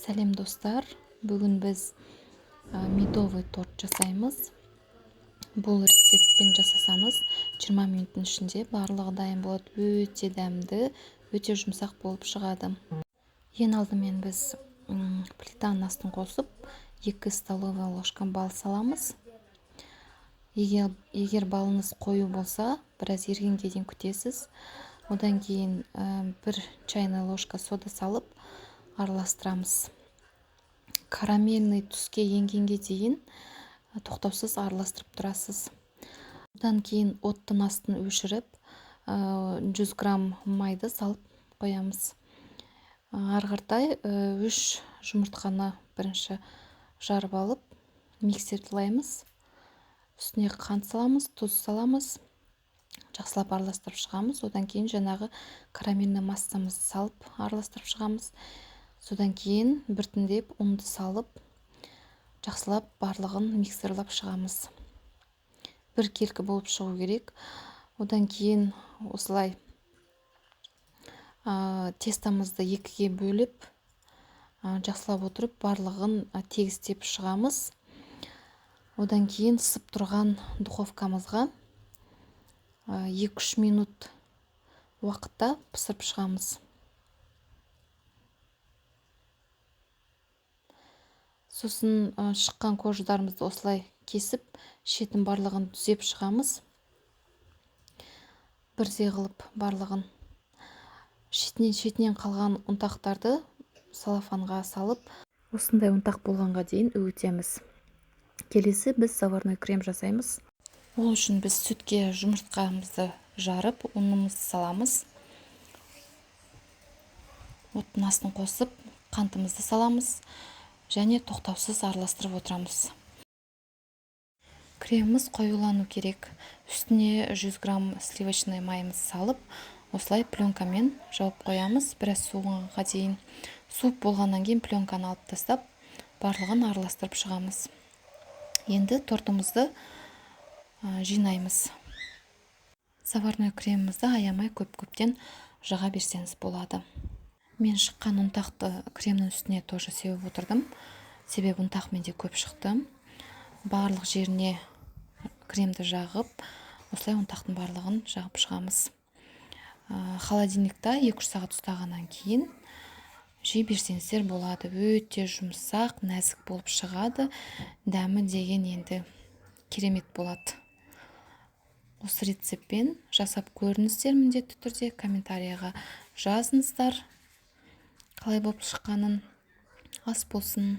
Сәлем достар, бүгін біз медовый торт жасаймыз. Бұл рецептпен жасасаңыз 20 минуттың ішінде барлығы дайын болады. Өте дәмді, өте жұмсақ болып шығады. Ең алдымен біз плитаның астын қосып 2 столовая ложка бал саламыз. Егер балыңыз қою болса, біраз ергенге дейін күтесіз. Одан кейін 1 чайная ложка сода салып араластырамыз. Карамельный түске енгенге дейін тоқтаусыз араластырып тұрасыз. Одан кейін оттың астын өшіріп 100 грамм майды салып қоямыз. Ары қаратай 3 жұмыртқаны бірінші жарып алып миксерлаймыз. Үстіне қант саламыз, тұз саламыз. Жақсылап араластырып шығамыз. Одан кейін жаңағы карамельный массамызды салып араластырып шығамыз. Содан кейін біртіндеп ұнды салып, жақсылап барлығын миксерлап шығамыз. Бір келкі болып шығу керек. Одан кейін осылай тестамызды 2-ге бөліп, жақсылап отырып барлығын тегістеп шығамыз. Одан кейін ысып тұрған духовкамызға 2-3 минут уақытта пісіріп шығамыз. Сосын шыққан қождарымызды осылай кесіп, шетін барлығын түзеп шығамыз. Бірдей қылып барлығын. Шетінен қалған ұнтақтарды салафанға салып, осындай ұнтақ болғанға дейін өтеміз. Келесі біз заварной крем жасаймыз. Ол үшін біз сүтке жұмыртқамызды жарып, ұнымызды саламыз. Оттың астын қосып, қантымызды саламыз. Және тоқтаусыз араластырып отырамыз. Креміміз қоюлану керек. Үстіне 100 грамм сливочный майымыз салып, осылай пленкамен жауып қоямыз. Біраз суығанға дейін. Суып болғаннан кейін пленканы алып тастап, барлығын араластырып шығамыз. Енді тортымызды жинаймыз. Заварной кремімізді аямай көп-көптен жаға берсеңіз болады. Мен шыққан ұнтақты кремнің үстіне тоже сеуіп отырдым. Себебі ұнтақ менде көп шықты. Барлық жеріне кремді жағып, осылай ұнтақтың барлығын жағып шығамыз. Холодильникта 2-3 сағат ұстағаннан кейін жей берсеңіздер болады. Өте жұмсақ, нәзік болып шығады. Дәмі деген енді керемет болады. Осы рецептпен жасап көріңіздер, міндетті түрде комментарияға жазыңыздар. Қалай болып шыққанын. Ас болсын.